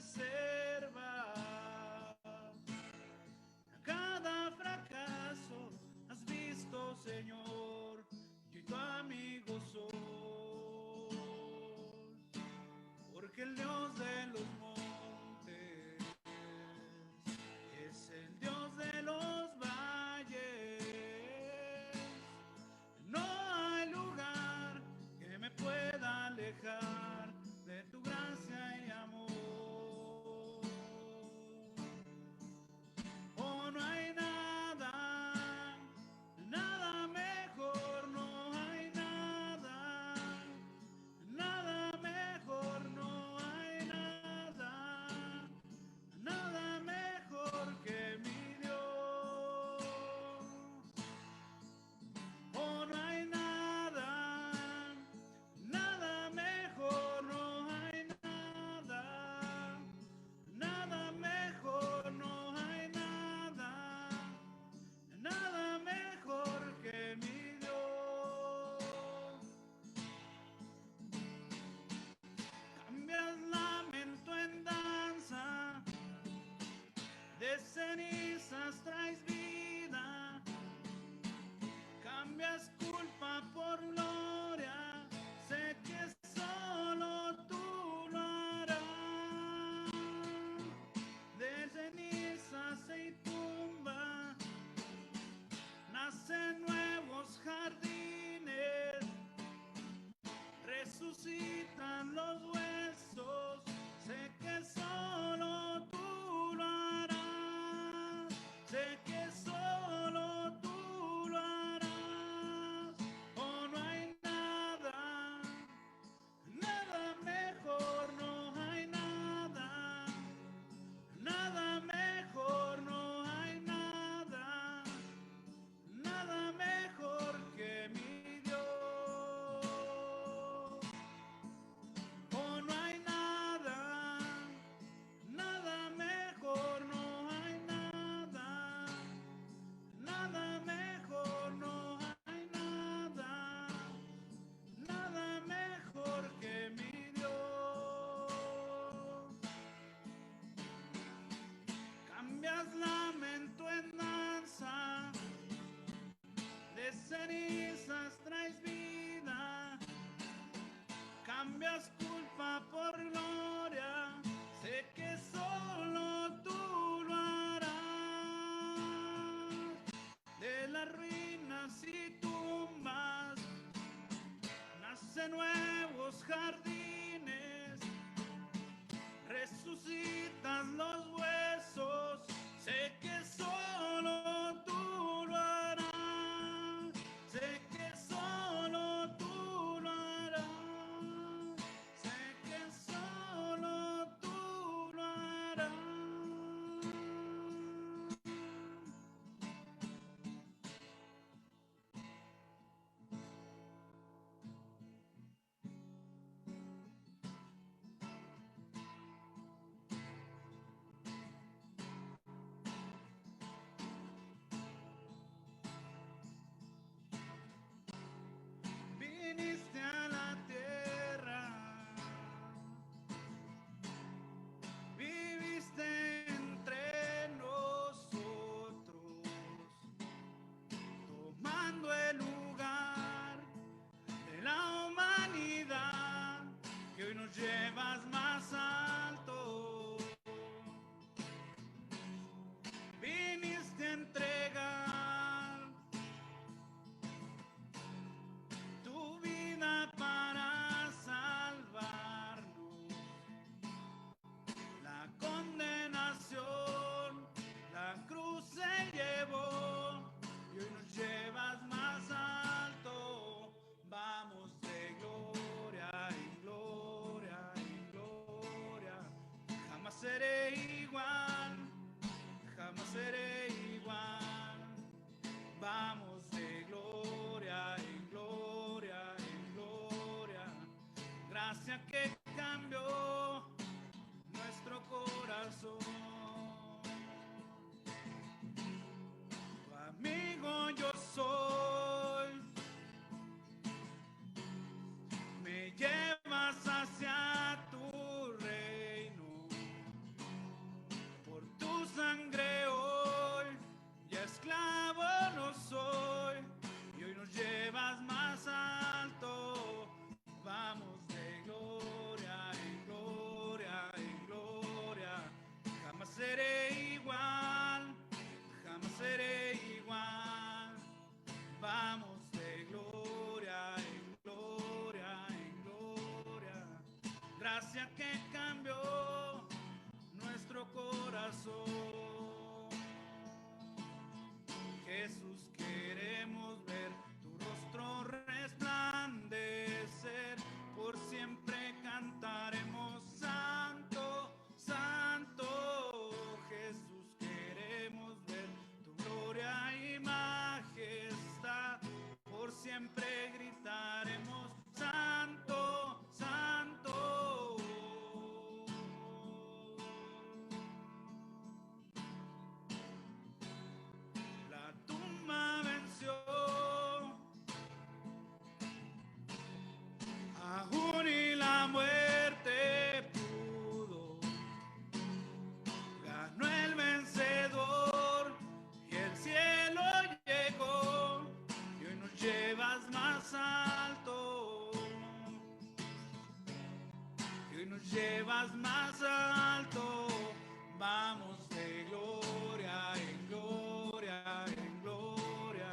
preservas. Cada fracaso has visto, Señor, yo y tu amigo soy, porque el Dios de los montes es el Dios de los valles. No hay lugar que me pueda alejar de tu gracia y amor. Oh, no hay nada, nada mejor, no hay nada, nada mejor, no hay nada, nada mejor que mi Dios. Oh, no hay nada, nada mejor, no hay nada, nada mejor, no hay nada, nada mejor que mi Dios. Cambias lamento en danza, de cenizas traes vida. Cambias culpa por gloria, sé que solo tú lo harás. De cenizas y tumba nacen nuevos jardines, resucitan los huesos, sé que solo tú lo harás, sé que solo tú lo harás. Oh, no hay nada, nada mejor, no hay nada, nada mejor, no hay nada, nada mejor que mi Dios. Oh, no hay nada, nada mejor, no hay nada, nada mejor, no hay nada, nada mejor que mi Dios. Cambias lamento en danza, de cenizas traes vida. Cambias culpa por gloria, sé que solo tú lo harás. De las ruinas y tumbas nacen nuevos jardines, resucitas los huesos, sé que solo tú lo harás, sé que solo tú lo harás, sé que solo tú lo harás. Viniste a la tierra, viviste entre nosotros, tomando el lugar de la humanidad que hoy nos llevas más alto. Viniste a entregar tu vida para salvarnos. La condenación, la cruz se llevó y hoy nos llevas más alto. Vamos de gloria en gloria en gloria. Jamás seré igual, jamás seré igual. Vamos de gloria en gloria en gloria. Gracia que cambió nuestro corazón. Tu amigo yo soy, me llevas hacia tu reino. sangre hoy, ya esclavo no soy, y hoy nos llevas más alto. Vamos de gloria en gloria en gloria. Jamás seré igual, jamás seré igual. Vamos de gloria en gloria en gloria. Gracia que cambió nuestro corazón. Jesús, queremos ver tu rostro resplandecer. Por siempre cantaremos santo, santo. Jesús, queremos ver tu gloria y majestad. Por siempre gritaremos santo, santo. La tumba venció, aún y la muerte pudo. Ganó el vencedor y el cielo llegó, y hoy nos llevas más alto, y hoy nos llevas más alto. Vamos de gloria en gloria en gloria.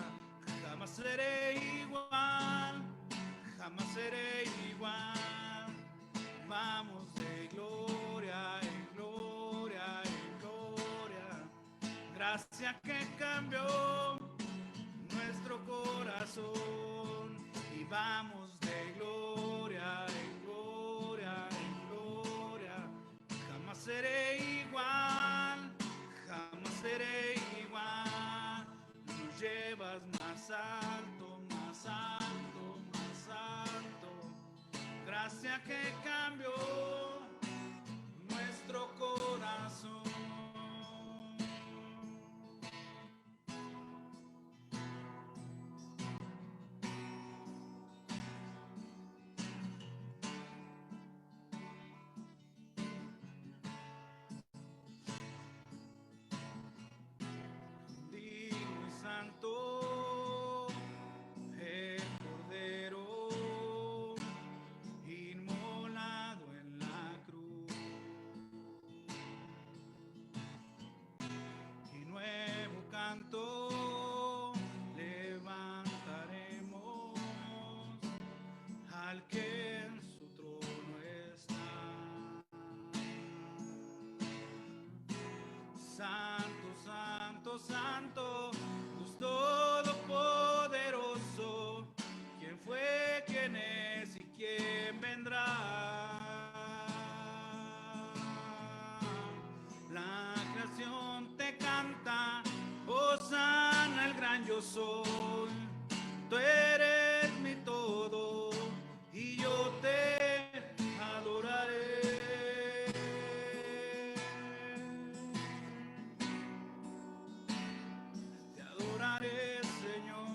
Jamás seré igual, jamás seré igual. Vamos de gloria en gloria en gloria. Gracia que cambió nuestro corazón, y vamos de gloria en gloria en gloria. Jamás seré igual, jamás seré igual. Nos llevas más alto, más alto, más alto. Gracia que cambió nuestro corazón. Digno y santo, el Cordero inmolado en la cruz, y nuevo canto levantaremos al que en su trono está. Santo, santo, santo, Dios todopoderoso, quién fue, quién es y quién vendrá. La creación te canta, hosana el gran yo soy. Tú eres mi todo y yo te adoraré. Te adoraré, Señor.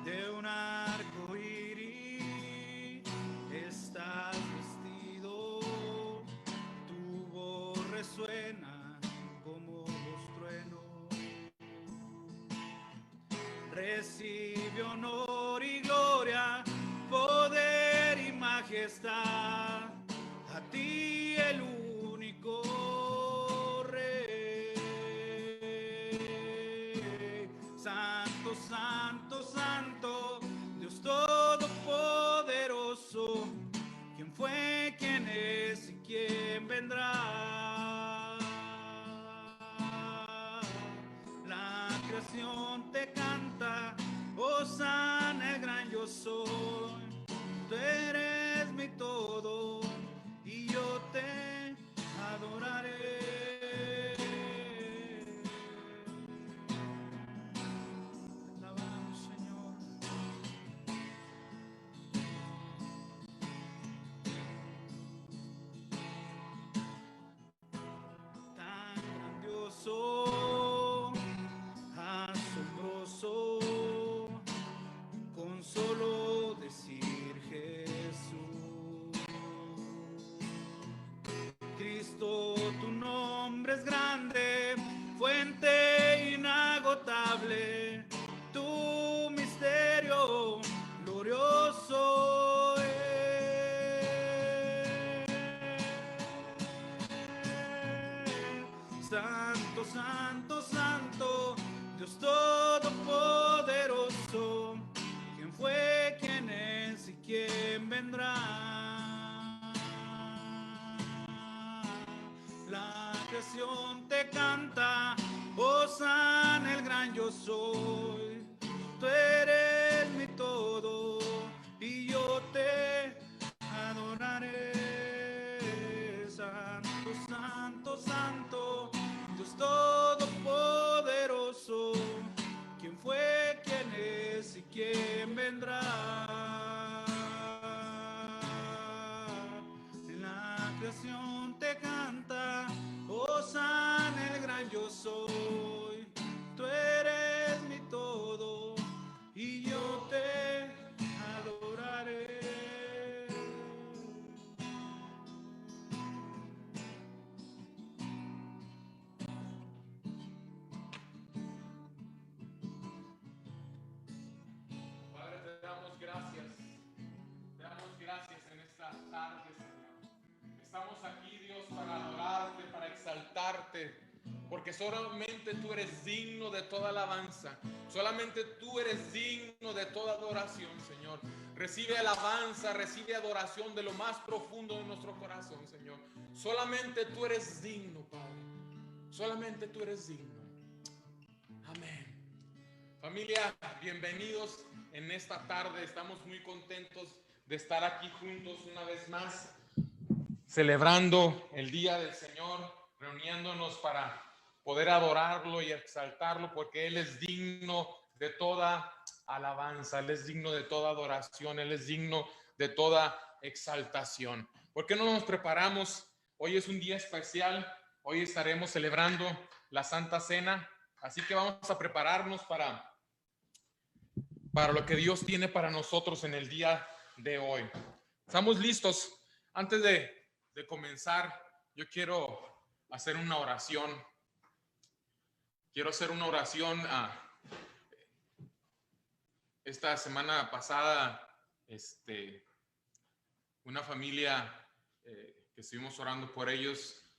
De un arco iris estás vestido, tu voz resuena como los truenos. Recibe honor y gloria, poder y majestad, a ti el único Rey. Santo, santo, santo, Dios todopoderoso, quién fue, quién es y quién vendrá. La creación te canta, hosana el gran yo soy. Tú eres mi todo y yo te Santo, santo, santo, Dios todopoderoso. ¿Quién fue, quién es y quién vendrá? La creación te canta, Hosana el gran yo soy. Tú eres mi todo y yo te adoraré. Santo, santo, santo, Dios todopoderoso. ¿Quién fue, quién es y quién vendrá? En la creación te canta, Hosana el gran yo soy. Tú eres mi todo y yo te adoraré. Padre, te damos gracias. Te damos gracias en esta tarde, Señor. Estamos aquí, Dios, para adorarte, para exaltarte, porque solamente tú eres digno de toda alabanza. Solamente tú eres digno de toda adoración, Señor. Recibe alabanza, recibe adoración de lo más profundo de nuestro corazón, Señor. Solamente tú eres digno, Padre. Solamente tú eres digno. Amén. Familia, bienvenidos en esta tarde. Estamos muy contentos de estar aquí juntos una vez más, celebrando el Día del Señor, reuniéndonos para poder adorarlo y exaltarlo, porque Él es digno de toda alabanza, Él es digno de toda adoración, Él es digno de toda exaltación. ¿Por qué no nos preparamos? Hoy es un día especial, hoy estaremos celebrando la Santa Cena, así que vamos a prepararnos para lo que Dios tiene para nosotros en el día de hoy. ¿Estamos listos? Antes de comenzar, yo quiero hacer una oración. Quiero hacer una oración. Esta semana pasada, una familia que estuvimos orando por ellos,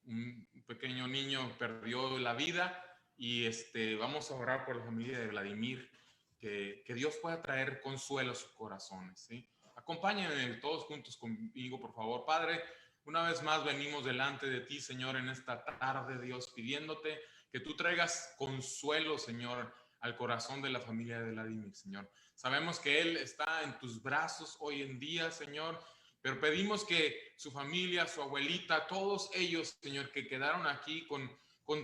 un pequeño niño perdió la vida y vamos a orar por la familia de Vladimir, que Dios pueda traer consuelo a sus corazones, ¿sí? Acompáñenme todos juntos conmigo, por favor. Padre, una vez más venimos delante de ti, Señor, en esta tarde, Dios, pidiéndote que tú traigas consuelo, Señor, al corazón de la familia de Vladimir, Señor. Sabemos que él está en tus brazos hoy en día, Señor, pero pedimos que su familia, su abuelita, todos ellos, Señor, que quedaron aquí con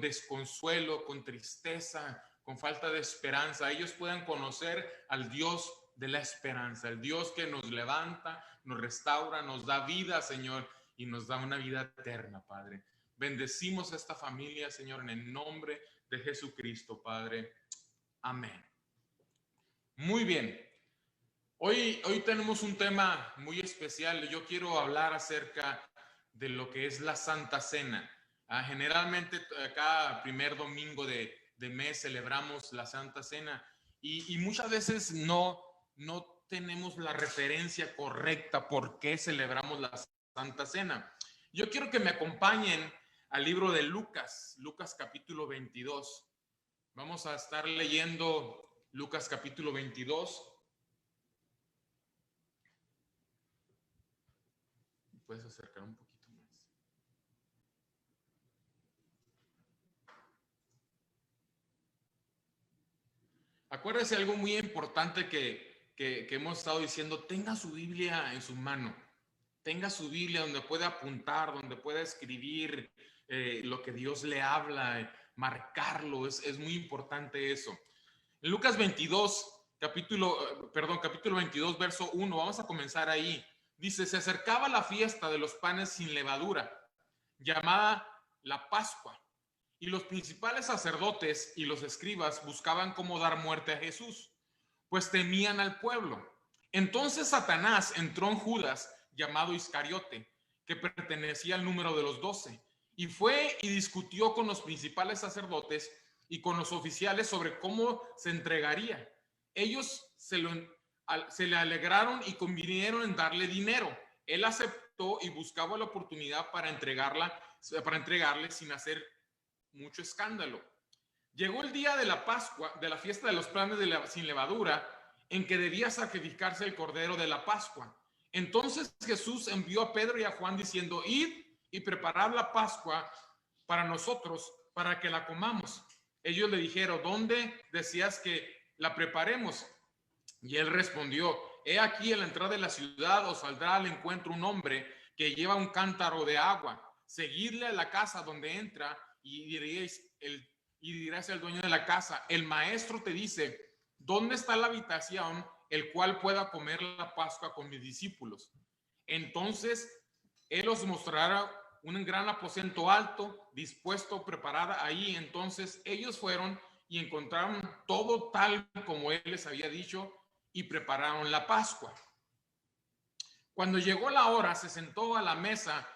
desconsuelo, con tristeza, con falta de esperanza, ellos puedan conocer al Dios de la esperanza, el Dios que nos levanta, nos restaura, nos da vida, Señor, y nos da una vida eterna, Padre. Bendecimos a esta familia, Señor, en el nombre de Jesucristo, Padre. Amén. Muy bien. Hoy tenemos un tema muy especial. Yo quiero hablar acerca de lo que es la Santa Cena. Generalmente cada primer domingo de mes celebramos la Santa Cena y muchas veces no tenemos la referencia correcta por qué celebramos la Santa Cena. Yo quiero que me acompañen al libro de Lucas capítulo 22. Vamos a estar leyendo Lucas capítulo 22. Puedes acercar un poquito más. Acuérdese algo muy importante que hemos estado diciendo: tenga su Biblia en su mano, tenga su Biblia donde pueda apuntar, donde pueda escribir lo que Dios le habla, marcarlo. Es muy importante eso. En Lucas 22, capítulo 22, verso 1, vamos a comenzar ahí. Dice: se acercaba la fiesta de los panes sin levadura, llamada la Pascua, y los principales sacerdotes y los escribas buscaban cómo dar muerte a Jesús, pues temían al pueblo. Entonces Satanás entró en Judas, llamado Iscariote, que pertenecía al número de los 12, y fue y discutió con los principales sacerdotes y con los oficiales sobre cómo se entregaría. Ellos se le alegraron y convinieron en darle dinero. Él aceptó y buscaba la oportunidad para entregarle sin hacer mucho escándalo. Llegó el día de la Pascua, de la fiesta de los panes sin levadura, en que debía sacrificarse el cordero de la Pascua. Entonces Jesús envió a Pedro y a Juan diciendo: id y preparad la Pascua para nosotros, para que la comamos. Ellos le dijeron: ¿dónde deseas que la preparemos? Y él respondió: he aquí, en la entrada de la ciudad os saldrá al encuentro un hombre que lleva un cántaro de agua. Seguidle a la casa donde entra y dirás al dueño de la casa: el maestro te dice, ¿dónde está la habitación el cual pueda comer la Pascua con mis discípulos? Entonces él os mostrará un gran aposento alto, dispuesto, preparada ahí. Entonces ellos fueron y encontraron todo tal como él les había dicho y prepararon la Pascua. Cuando llegó la hora, se sentó a la mesa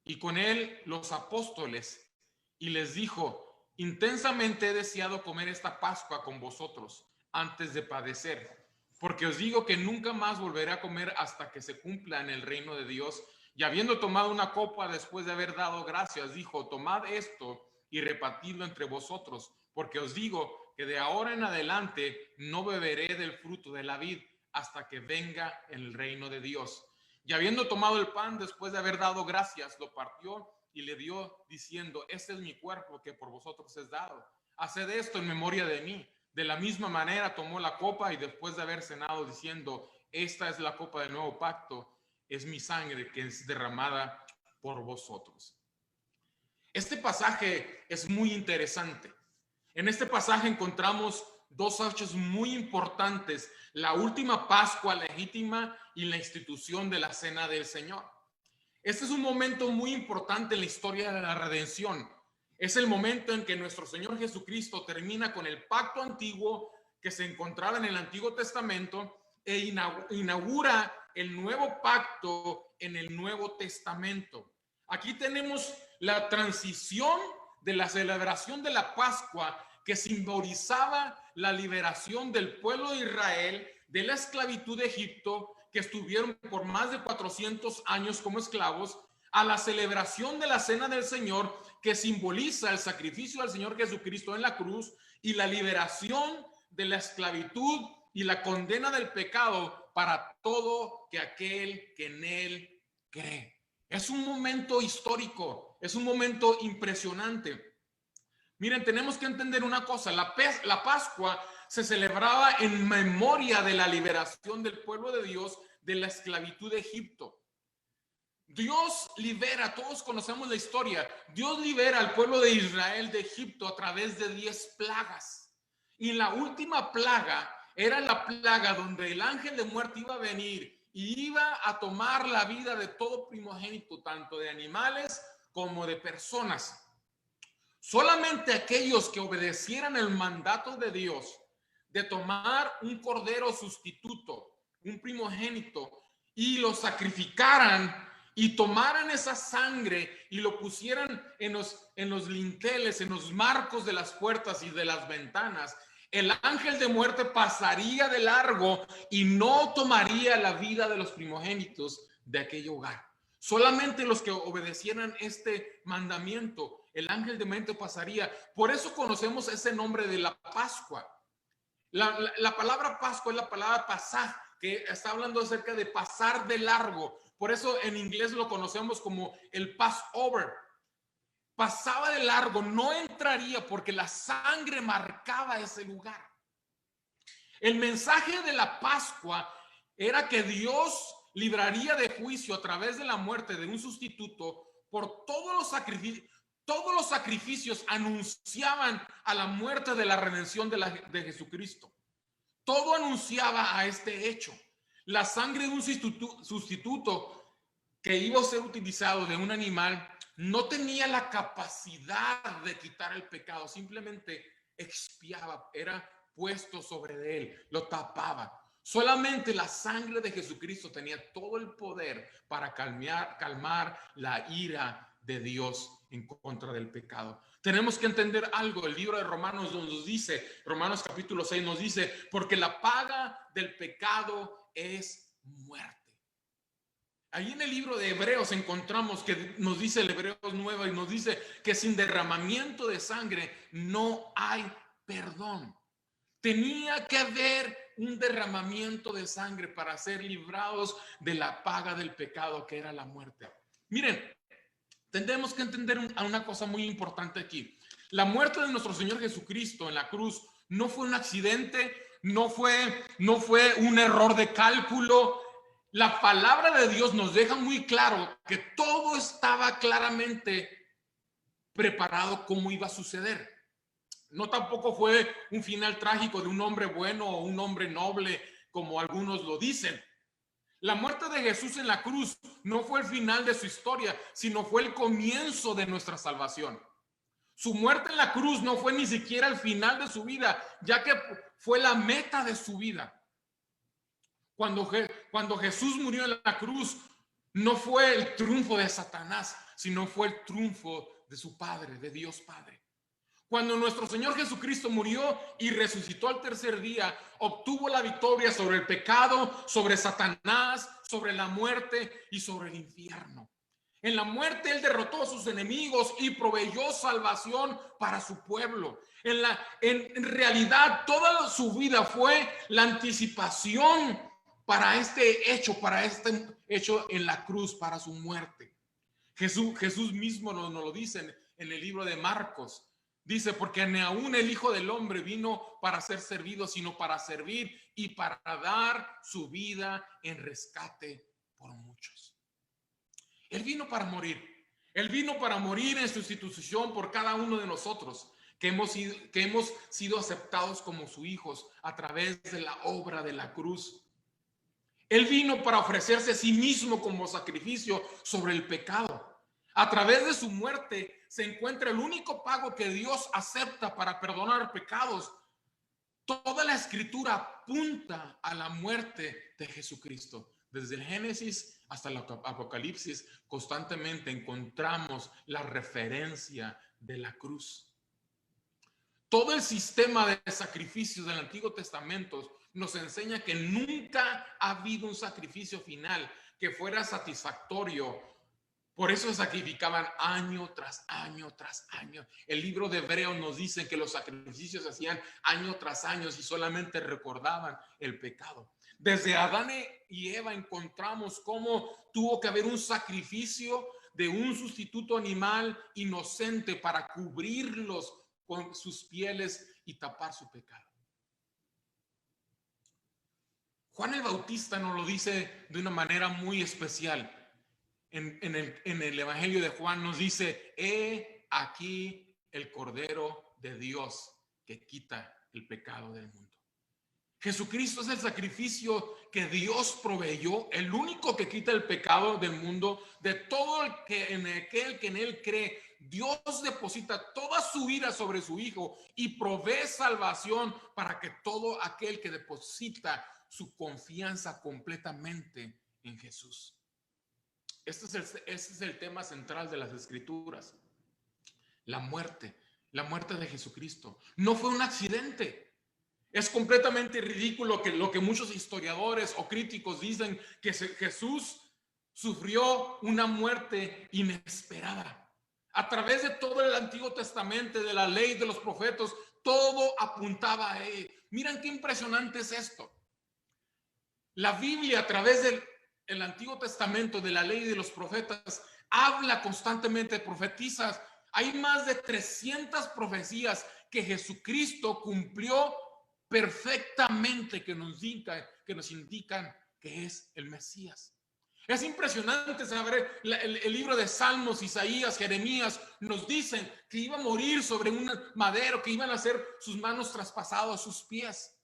y con él los apóstoles y les dijo: intensamente he deseado comer esta Pascua con vosotros antes de padecer, porque os digo que nunca más volveré a comer hasta que se cumpla en el reino de Dios. Y habiendo tomado una copa, después de haber dado gracias, dijo: tomad esto y repartidlo entre vosotros, porque os digo que de ahora en adelante no beberé del fruto de la vid hasta que venga el reino de Dios. Y habiendo tomado el pan, después de haber dado gracias, lo partió y le dio, diciendo: este es mi cuerpo que por vosotros es dado. Haced esto en memoria de mí. De la misma manera tomó la copa y después de haber cenado, diciendo: esta es la copa del nuevo pacto, es mi sangre que es derramada por vosotros. Este pasaje es muy interesante. En este pasaje encontramos dos hechos muy importantes: la última Pascua legítima y la institución de la Cena del Señor. Este es un momento muy importante en la historia de la redención. Es el momento en que nuestro Señor Jesucristo termina con el pacto antiguo que se encontraba en el Antiguo Testamento e inaugura el nuevo pacto en el Nuevo Testamento. Aquí tenemos la transición de la celebración de la Pascua, que simbolizaba la liberación del pueblo de Israel de la esclavitud de Egipto, que estuvieron por más de 400 años como esclavos, a la celebración de la Cena del Señor, que simboliza el sacrificio del Señor Jesucristo en la cruz y la liberación de la esclavitud y la condena del pecado para todo aquel que en él cree. Es un momento histórico, es un momento impresionante. Miren, tenemos que entender una cosa: la Pascua se celebraba en memoria de la liberación del pueblo de Dios de la esclavitud de Egipto. Dios libera, todos conocemos la historia, Dios libera al pueblo de Israel de Egipto a través de 10 plagas. Y la última plaga era la plaga donde el ángel de muerte iba a venir y iba a tomar la vida de todo primogénito, tanto de animales como de personas. Solamente aquellos que obedecieran el mandato de Dios de tomar un cordero sustituto, un primogénito, y lo sacrificaran y tomaran esa sangre y lo pusieran en los linteles, en los marcos de las puertas y de las ventanas, el ángel de muerte pasaría de largo y no tomaría la vida de los primogénitos de aquel hogar. Solamente los que obedecieran este mandamiento, el ángel de muerte pasaría. Por eso conocemos ese nombre de la Pascua. La palabra Pascua es la palabra pasaj, que está hablando acerca de pasar de largo. Por eso en inglés lo conocemos como el Passover. Pasaba de largo, no entraría porque la sangre marcaba ese lugar. El mensaje de la Pascua era que Dios libraría de juicio a través de la muerte de un sustituto por todos los sacrificios. Todos los sacrificios anunciaban a la muerte de la redención de Jesucristo. Todo anunciaba a este hecho. La sangre de un sustituto que iba a ser utilizado de un animal no tenía la capacidad de quitar el pecado, simplemente expiaba, era puesto sobre él, lo tapaba. Solamente la sangre de Jesucristo tenía todo el poder para calmar la ira de Dios en contra del pecado. Tenemos que entender algo. El libro de Romanos nos dice, Romanos capítulo 6 nos dice: porque la paga del pecado es muerte. Ahí en el libro de Hebreos encontramos que nos dice el Hebreos 9 y nos dice que sin derramamiento de sangre no hay perdón. Tenía que haber un derramamiento de sangre para ser librados de la paga del pecado, que era la muerte. Miren, tendremos que entender una cosa muy importante aquí. La muerte de nuestro Señor Jesucristo en la cruz no fue un accidente, no fue un error de cálculo. La palabra de Dios nos deja muy claro que todo estaba claramente preparado cómo iba a suceder. No tampoco fue un final trágico de un hombre bueno o un hombre noble, como algunos lo dicen. La muerte de Jesús en la cruz no fue el final de su historia, sino fue el comienzo de nuestra salvación. Su muerte en la cruz no fue ni siquiera el final de su vida, ya que fue la meta de su vida. Cuando Jesús murió en la cruz, no fue el triunfo de Satanás, sino fue el triunfo de su Padre, de Dios Padre. Cuando nuestro Señor Jesucristo murió y resucitó al tercer día, obtuvo la victoria sobre el pecado, sobre Satanás, sobre la muerte y sobre el infierno. En la muerte Él derrotó a sus enemigos y proveyó salvación para su pueblo. En realidad, toda su vida fue la anticipación para este hecho en la cruz, para su muerte. Jesús mismo nos lo dice en el libro de Marcos. Dice, porque ni aún el Hijo del Hombre vino para ser servido, sino para servir y para dar su vida en rescate por muchos. Él vino para morir. Él vino para morir en sustitución por cada uno de nosotros, que hemos sido aceptados como sus hijos a través de la obra de la cruz. Él vino para ofrecerse a sí mismo como sacrificio sobre el pecado. A través de su muerte se encuentra el único pago que Dios acepta para perdonar pecados. Toda la escritura apunta a la muerte de Jesucristo. Desde el Génesis hasta el Apocalipsis, constantemente encontramos la referencia de la cruz. Todo el sistema de sacrificios del Antiguo Testamento nos enseña que nunca ha habido un sacrificio final que fuera satisfactorio. Por eso se sacrificaban año tras año tras año. El libro de Hebreos nos dice que los sacrificios se hacían año tras año y solamente recordaban el pecado. Desde Adán y Eva encontramos cómo tuvo que haber un sacrificio de un sustituto animal inocente para cubrirlos con sus pieles y tapar su pecado. Juan el Bautista nos lo dice de una manera muy especial. En el Evangelio de Juan nos dice, he aquí el Cordero de Dios que quita el pecado del mundo. Jesucristo es el sacrificio que Dios proveyó, el único que quita el pecado del mundo, de todo el que en él cree. Dios deposita toda su ira sobre su Hijo y provee salvación para que todo aquel que deposita su confianza completamente en Jesús. Este es el tema central de las Escrituras. La muerte de Jesucristo. No fue un accidente. Es completamente ridículo que lo que muchos historiadores o críticos dicen, que Jesús sufrió una muerte inesperada. A través de todo el Antiguo Testamento, de la ley, de los profetas, todo apuntaba a él. Miren qué impresionante es esto. La Biblia, a través del Antiguo Testamento, de la ley y de los profetas, habla constantemente, profetiza. Hay más de 300 profecías que Jesucristo cumplió perfectamente, que nos indican que es el Mesías. Es impresionante saber el libro de Salmos, Isaías, Jeremías nos dicen que iba a morir sobre un madero, que iban a ser sus manos traspasadas, sus pies.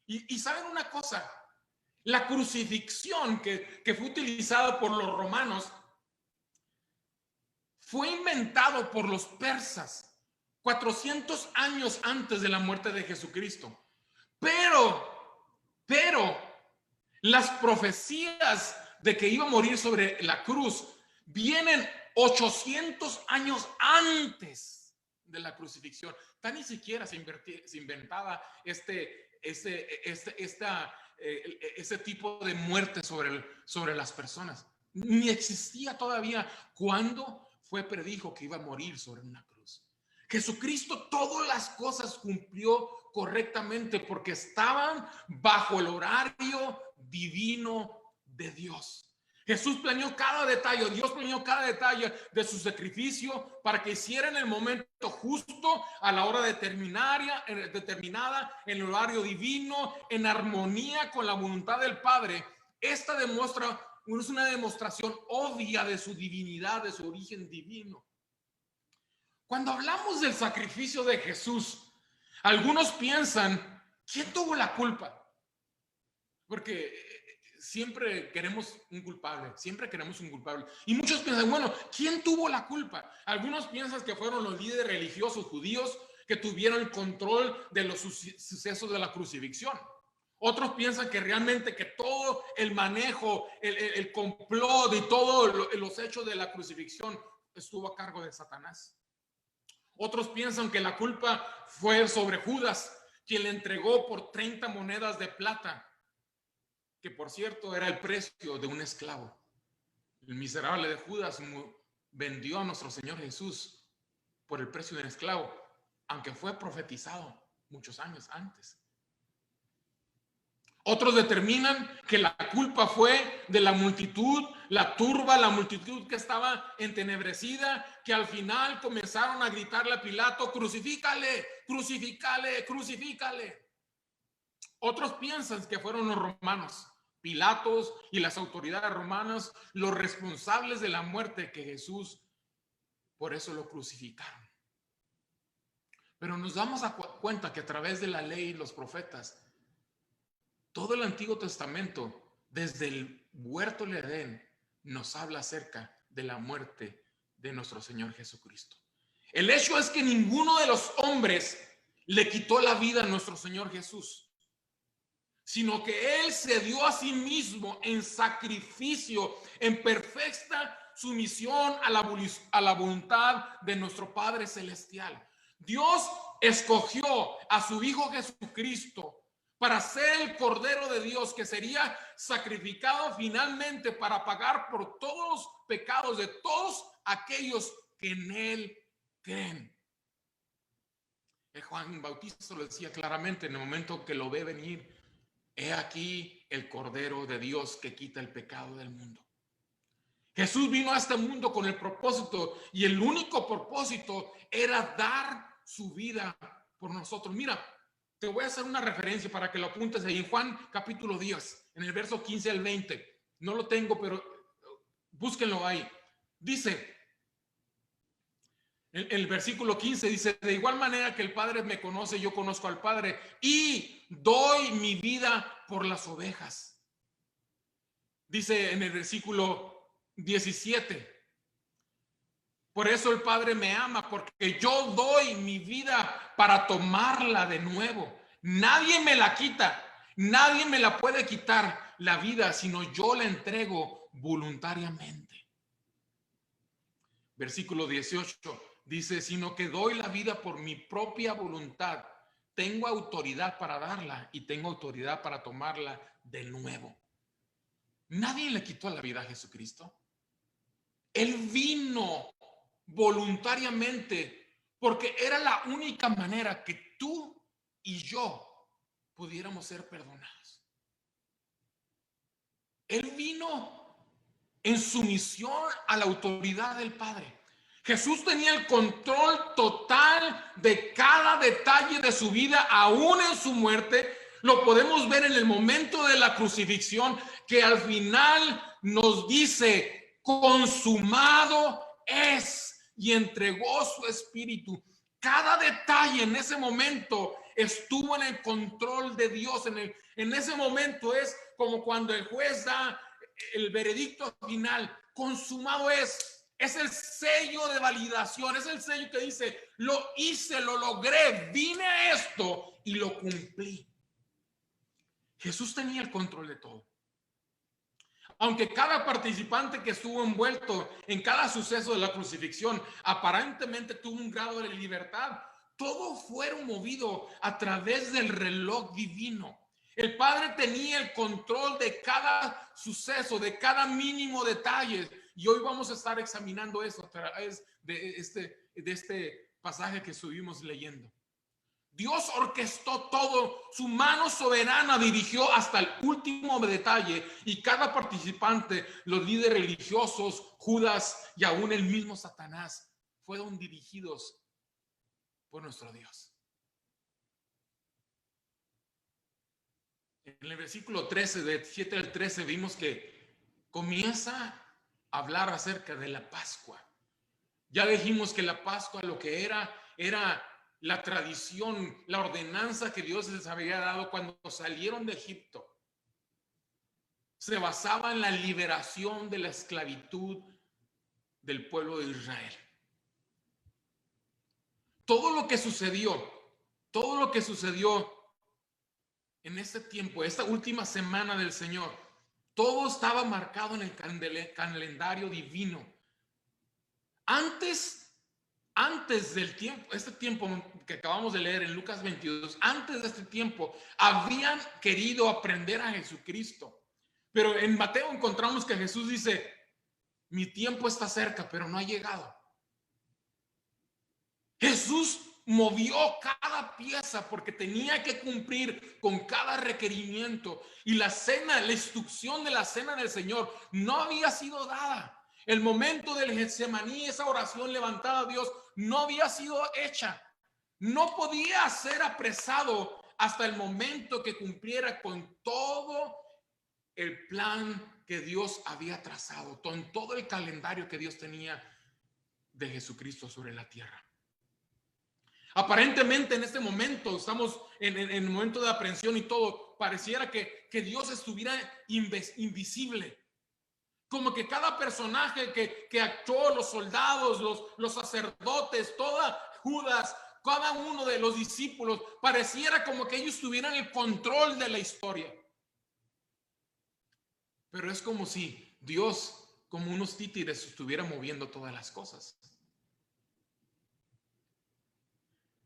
Y saben una cosa, la crucifixión que fue utilizada por los romanos fue inventado por los persas 400 años antes de la muerte de Jesucristo. Pero las profecías de que iba a morir sobre la cruz vienen 800 años antes de la crucifixión. Tan ni siquiera se inventaba ese tipo de muerte sobre las personas. ni existía todavía cuando fue predijo que iba a morir sobre una cruz. Jesucristo todas las cosas cumplió correctamente porque estaban bajo el horario divino de Dios. Jesús planeó cada detalle, Dios planeó cada detalle de su sacrificio para que hiciera en el momento justo, a la hora determinada, en el horario divino, en armonía con la voluntad del Padre. Esta es una demostración obvia de su divinidad, de su origen divino. Cuando hablamos del sacrificio de Jesús, algunos piensan, ¿quién tuvo la culpa? Porque siempre queremos un culpable. Y muchos piensan, bueno, ¿quién tuvo la culpa? Algunos piensan que fueron los líderes religiosos judíos que tuvieron el control de los sucesos de la crucifixión. Otros piensan que realmente que todo el manejo, el complot y todos los hechos de la crucifixión estuvo a cargo de Satanás. Otros piensan que la culpa fue sobre Judas, quien le entregó por 30 monedas de plata, que por cierto era el precio de un esclavo. El miserable de Judas vendió a nuestro Señor Jesús por el precio de un esclavo, aunque fue profetizado muchos años antes. Otros determinan que la culpa fue de la multitud, la multitud que estaba entenebrecida, que al final comenzaron a gritarle a Pilato, crucifícale, crucifícale, crucifícale. Otros piensan que fueron los romanos, Pilatos y las autoridades romanas, los responsables de la muerte que Jesús, por eso lo crucificaron. Pero nos damos cuenta que a través de la ley y los profetas, todo el Antiguo Testamento, desde el huerto del Edén, nos habla acerca de la muerte de nuestro Señor Jesucristo. El hecho es que ninguno de los hombres le quitó la vida a nuestro Señor Jesús, sino que Él se dio a sí mismo en sacrificio, en perfecta sumisión a la voluntad de nuestro Padre Celestial. Dios escogió a su Hijo Jesucristo para ser el Cordero de Dios que sería sacrificado finalmente para pagar por todos los pecados de todos aquellos que en Él creen. Juan Bautista lo decía claramente en el momento que lo ve venir: he aquí el Cordero de Dios que quita el pecado del mundo. Jesús vino a este mundo con el propósito, y el único propósito era dar su vida por nosotros. Mira, te voy a hacer una referencia para que lo apuntes ahí en Juan capítulo 10, en el verso 15 al 20. No lo tengo, pero búsquenlo ahí. Dice, el versículo 15 dice: de igual manera que el Padre me conoce, yo conozco al Padre y doy mi vida por las ovejas. Dice en el versículo 17: por eso el Padre me ama, porque yo doy mi vida para tomarla de nuevo. Nadie me la quita, nadie me la puede quitar la vida, sino yo la entrego voluntariamente. Versículo 18 dice: sino que doy la vida por mi propia voluntad. Tengo autoridad para darla y tengo autoridad para tomarla de nuevo. Nadie le quitó la vida a Jesucristo. Él vino voluntariamente porque era la única manera que tú y yo pudiéramos ser perdonados. Él vino en sumisión a la autoridad del Padre. Jesús tenía el control total de cada detalle de su vida, aún en su muerte. Lo podemos ver en el momento de la crucifixión, que al final nos dice: consumado es, y entregó su espíritu. Cada detalle en ese momento estuvo en el control de Dios. En ese momento es como cuando el juez da el veredicto final: consumado es. Es el sello de validación, es el sello que dice: lo hice, lo logré, vine a esto y lo cumplí. Jesús tenía el control de todo. Aunque cada participante que estuvo envuelto en cada suceso de la crucifixión aparentemente tuvo un grado de libertad, todo fue movido a través del reloj divino. El Padre tenía el control de cada suceso, de cada mínimo detalle. Y hoy vamos a estar examinando eso a través de este pasaje que estuvimos leyendo. Dios orquestó todo, su mano soberana dirigió hasta el último detalle, y cada participante, los líderes religiosos, Judas y aún el mismo Satanás, fueron dirigidos por nuestro Dios. En el versículo 13, del 7 al 13, vimos que comienza a hablar acerca de la Pascua. Ya dijimos que la Pascua lo que era la tradición, la ordenanza que Dios les había dado cuando salieron de Egipto. Se basaba en la liberación de la esclavitud del pueblo de Israel. Todo lo que sucedió en este tiempo, esta última semana del Señor, todo estaba marcado en el calendario divino. Antes del tiempo, este tiempo que acabamos de leer en Lucas 22, antes de este tiempo, habían querido aprender a Jesucristo. Pero en Mateo encontramos que Jesús dice, mi tiempo está cerca, pero no ha llegado. Jesús movió cada pieza porque tenía que cumplir con cada requerimiento. Y la instrucción de la cena del Señor no había sido dada. El momento del Getsemaní, esa oración levantada a Dios, no había sido hecha. No podía ser apresado hasta el momento que cumpliera con todo el plan que Dios había trazado, con todo el calendario que Dios tenía de Jesucristo sobre la tierra. Aparentemente en este momento estamos en el momento de aprehensión y todo, pareciera que Dios estuviera invisible. Como que cada personaje que actuó, los soldados, los sacerdotes, toda Judas, cada uno de los discípulos, pareciera como que ellos tuvieran el control de la historia. Pero es como si Dios, como unos títeres, estuviera moviendo todas las cosas.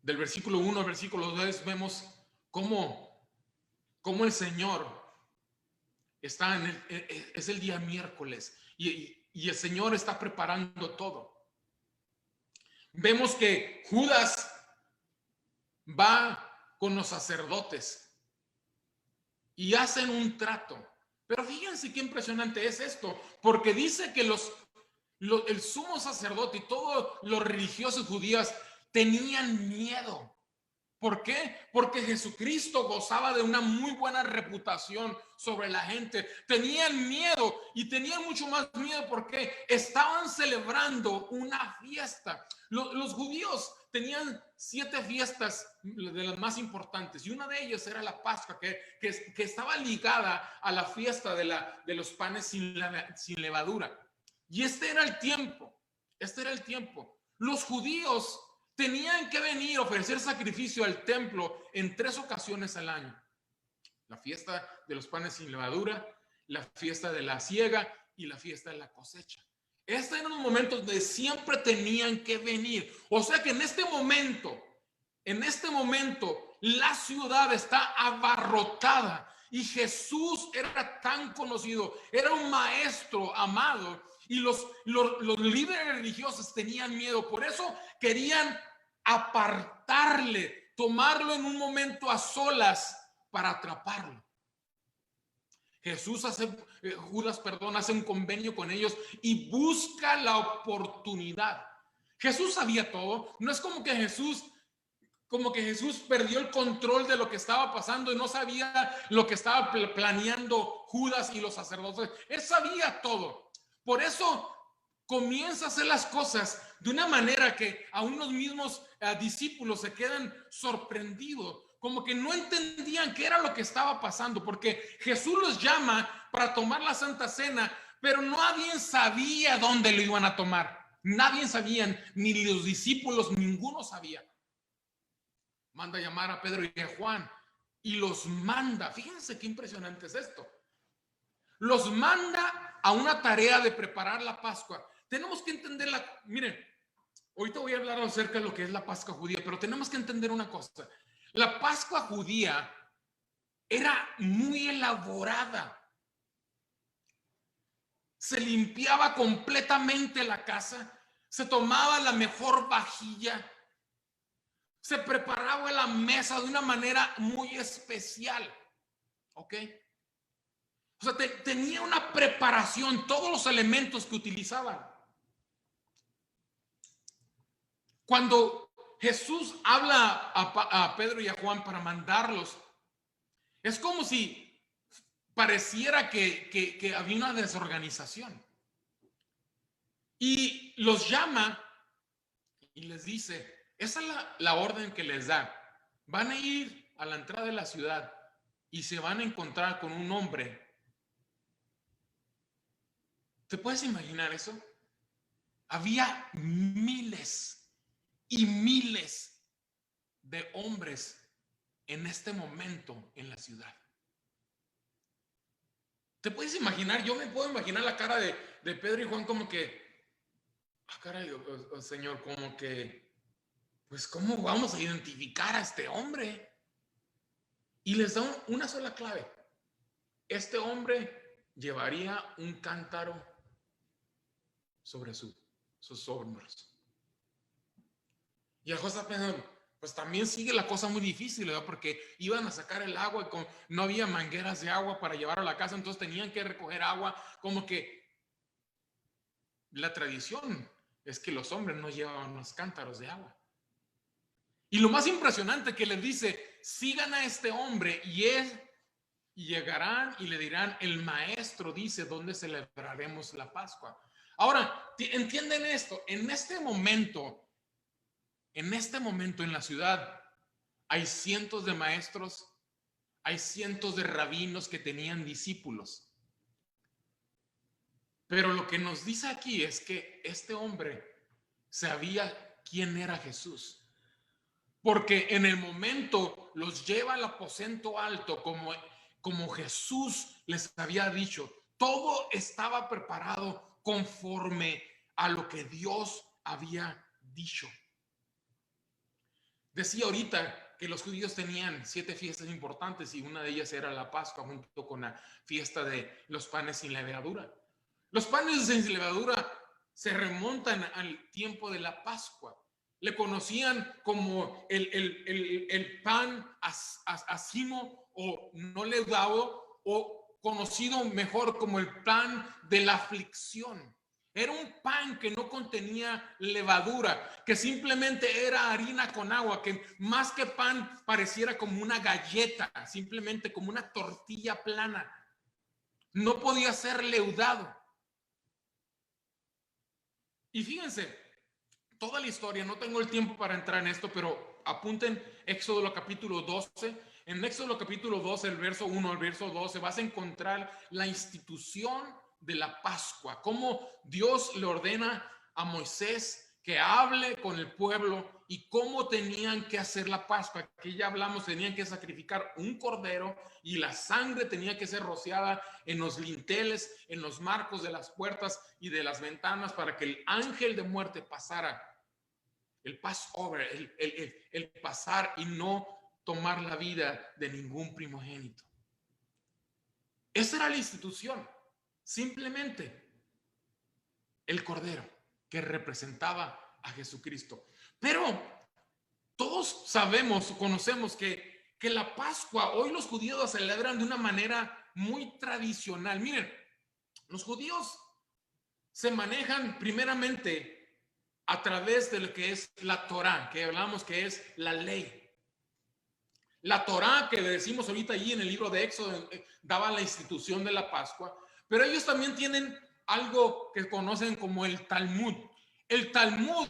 Del versículo 1 al versículo 2 vemos cómo el Señor está es el día miércoles y el Señor está preparando todo. Vemos que Judas va con los sacerdotes y hacen un trato. Pero fíjense qué impresionante es esto, porque dice que el sumo sacerdote y todos los religiosos judíos tenían miedo. ¿Por qué? Porque Jesucristo gozaba de una muy buena reputación sobre la gente. Tenían miedo y tenían mucho más miedo porque estaban celebrando una fiesta. Los judíos tenían 7 fiestas de las más importantes y una de ellas era la Pascua, que estaba ligada a la fiesta de los panes sin levadura. Y este era el tiempo. Los judíos tenían que venir a ofrecer sacrificio al templo en 3 ocasiones al año. La fiesta de los panes sin levadura, la fiesta de la siega y la fiesta de la cosecha. Estos eran los momentos donde siempre tenían que venir. O sea que en este momento, la ciudad está abarrotada. Y Jesús era tan conocido, era un maestro amado. Y los líderes religiosos tenían miedo. Por eso querían apartarle, tomarlo en un momento a solas para atraparlo. Judas hace un convenio con ellos y busca la oportunidad. Jesús sabía todo. No es como que Jesús perdió el control de lo que estaba pasando y no sabía lo que estaba planeando Judas y los sacerdotes. Él sabía todo. Por eso comienza a hacer las cosas de una manera que a unos mismos discípulos se quedan sorprendidos, como que no entendían qué era lo que estaba pasando, porque Jesús los llama para tomar la Santa Cena, pero nadie sabía dónde lo iban a tomar. Nadie sabía, ni los discípulos, ninguno sabía. Manda a llamar a Pedro y a Juan y los manda. Fíjense qué impresionante es esto. Los manda a una tarea de preparar la Pascua. Tenemos que entenderla. Miren, ahorita voy a hablar acerca de lo que es la Pascua judía, pero tenemos que entender una cosa. La Pascua judía era muy elaborada. Se limpiaba completamente la casa, se tomaba la mejor vajilla, se preparaba la mesa de una manera muy especial, ¿ok? O sea, tenía una preparación, todos los elementos que utilizaban. Cuando Jesús habla a Pedro y a Juan para mandarlos, es como si pareciera que había una desorganización. Y los llama y les dice, esa es la orden que les da. Van a ir a la entrada de la ciudad y se van a encontrar con un hombre. ¿Te puedes imaginar eso? Había miles y miles de hombres en este momento en la ciudad. ¿Te puedes imaginar? Yo me puedo imaginar la cara de Pedro y Juan como que, caray, Señor, como que, pues, ¿cómo vamos a identificar a este hombre? Y les da una sola clave. Este hombre llevaría un cántaro sobre sus hombros. Y el juez está pensando, pues también sigue la cosa muy difícil, ¿verdad? Porque iban a sacar el agua y no había mangueras de agua para llevar a la casa, entonces tenían que recoger agua. Como que la tradición es que los hombres no llevaban los cántaros de agua. Y lo más impresionante que les dice, sigan a este hombre y llegarán y le dirán, el maestro dice dónde celebraremos la Pascua. Ahora, entienden esto, en este momento en la ciudad hay cientos de maestros, hay cientos de rabinos que tenían discípulos. Pero lo que nos dice aquí es que este hombre sabía quién era Jesús. Porque en el momento los lleva al aposento alto como Jesús les había dicho. Todo estaba preparado conforme a lo que Dios había dicho. Decía ahorita que los judíos tenían 7 fiestas importantes y una de ellas era la Pascua junto con la fiesta de los panes sin levadura. Los panes sin levadura se remontan al tiempo de la Pascua. Le conocían como el pan acimo o no leudado, o conocido mejor como el pan de la aflicción. Era un pan que no contenía levadura, que simplemente era harina con agua, que más que pan pareciera como una galleta, simplemente como una tortilla plana. No podía ser leudado. Y fíjense, toda la historia, no tengo el tiempo para entrar en esto, pero apunten Éxodo capítulo 12. En Éxodo capítulo 12, el verso 1 al verso 12, vas a encontrar la institución de la Pascua, cómo Dios le ordena a Moisés que hable con el pueblo y cómo tenían que hacer la Pascua. Aquí ya hablamos, tenían que sacrificar un cordero y la sangre tenía que ser rociada en los linteles, en los marcos de las puertas y de las ventanas para que el ángel de muerte pasara. El Passover, el pasar y no tomar la vida de ningún primogénito. Esa era la institución. Simplemente el cordero que representaba a Jesucristo. Pero todos sabemos, conocemos que la Pascua hoy los judíos la celebran de una manera muy tradicional. Miren, los judíos se manejan primeramente a través de lo que es la Torá, que hablamos que es la ley. La Torá que decimos ahorita allí en el libro de Éxodo daba la institución de la Pascua, pero ellos también tienen algo que conocen como el Talmud. El Talmud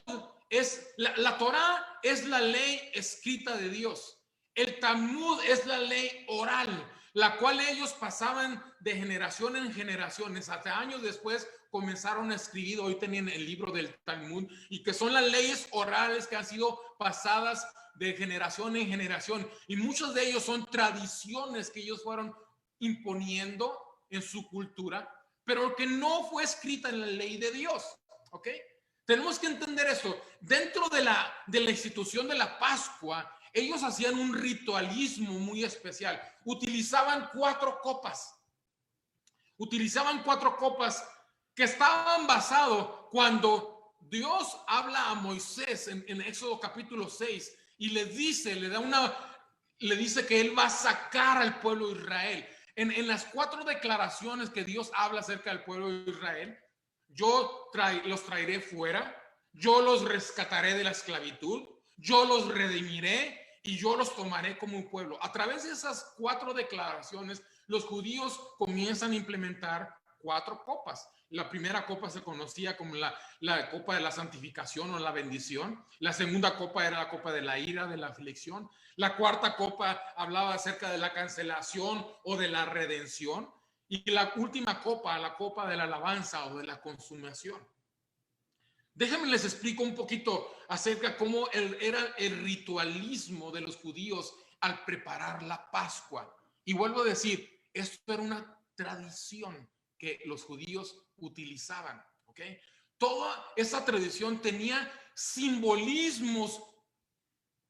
es, la Torá es la ley escrita de Dios. El Talmud es la ley oral, la cual ellos pasaban de generación en generaciones. Hasta años después comenzaron a escribir, hoy tenían el libro del Talmud, y que son las leyes orales que han sido pasadas de generación en generación. Y muchos de ellos son tradiciones que ellos fueron imponiendo en su cultura, pero que no fue escrita en la ley de Dios. ¿Ok? Tenemos que entender esto. Dentro de la institución de la Pascua, ellos hacían un ritualismo muy especial. Utilizaban 4 copas. Utilizaban 4 copas que estaban basados cuando Dios habla a Moisés en Éxodo capítulo 6 y le dice que él va a sacar al pueblo de Israel. En las 4 declaraciones que Dios habla acerca del pueblo de Israel, los traeré fuera, yo los rescataré de la esclavitud, yo los redimiré y yo los tomaré como un pueblo. A través de esas 4 declaraciones, los judíos comienzan a implementar 4 copas. La primera copa se conocía como la copa de la santificación o la bendición. La segunda copa era la copa de la ira, de la aflicción. La cuarta copa hablaba acerca de la cancelación o de la redención. Y la última copa, la copa de la alabanza o de la consumación. Déjenme les explico un poquito acerca de cómo era el ritualismo de los judíos al preparar la Pascua. Y vuelvo a decir, esto era una tradición que los judíos utilizaban, ¿ok? Toda esa tradición tenía simbolismos,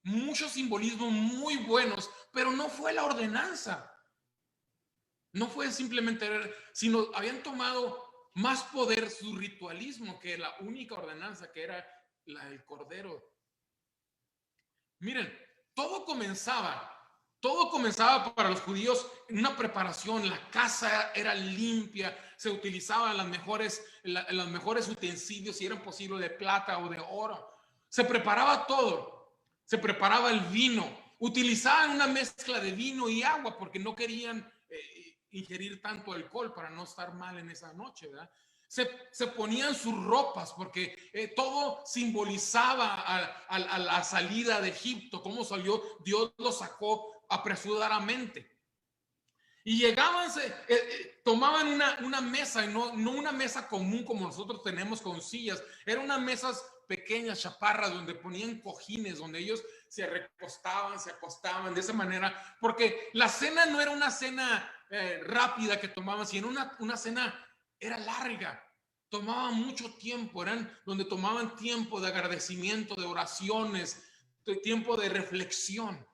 muchos simbolismos muy buenos, pero no fue la ordenanza. No fue simplemente, sino habían tomado más poder su ritualismo que la única ordenanza que era la del Cordero. Miren, todo comenzaba para los judíos en una preparación. La casa era limpia, se utilizaban los mejores utensilios, si eran posible de plata o de oro. Se preparaba todo, se preparaba el vino, utilizaban una mezcla de vino y agua porque no querían ingerir tanto alcohol para no estar mal en esa noche, ¿verdad? Se ponían sus ropas porque todo simbolizaba a la salida de Egipto, cómo salió, Dios lo sacó apresuradamente. Y llegaban, tomaban una mesa, y no una mesa común como nosotros tenemos con sillas, eran unas mesas pequeñas, chaparras, donde ponían cojines, donde ellos se recostaban, se acostaban de esa manera, porque la cena no era una cena rápida que tomaban, sino una cena era larga, tomaba mucho tiempo, eran donde tomaban tiempo de agradecimiento, de oraciones, de tiempo de reflexión.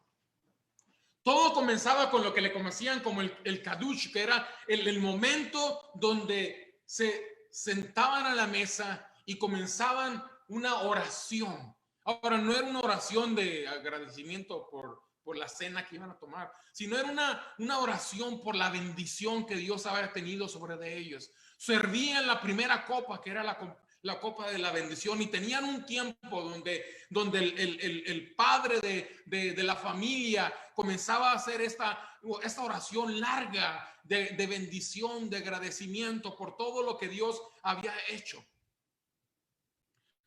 Todo comenzaba con lo que le conocían como el Kadush, que era el momento donde se sentaban a la mesa y comenzaban una oración. Ahora, no era una oración de agradecimiento por la cena que iban a tomar, sino era una oración por la bendición que Dios había tenido sobre de ellos. Servían la primera copa, que era la copa de la bendición, y tenían un tiempo donde el padre de la familia comenzaba a hacer esta oración larga de bendición, de agradecimiento por todo lo que Dios había hecho.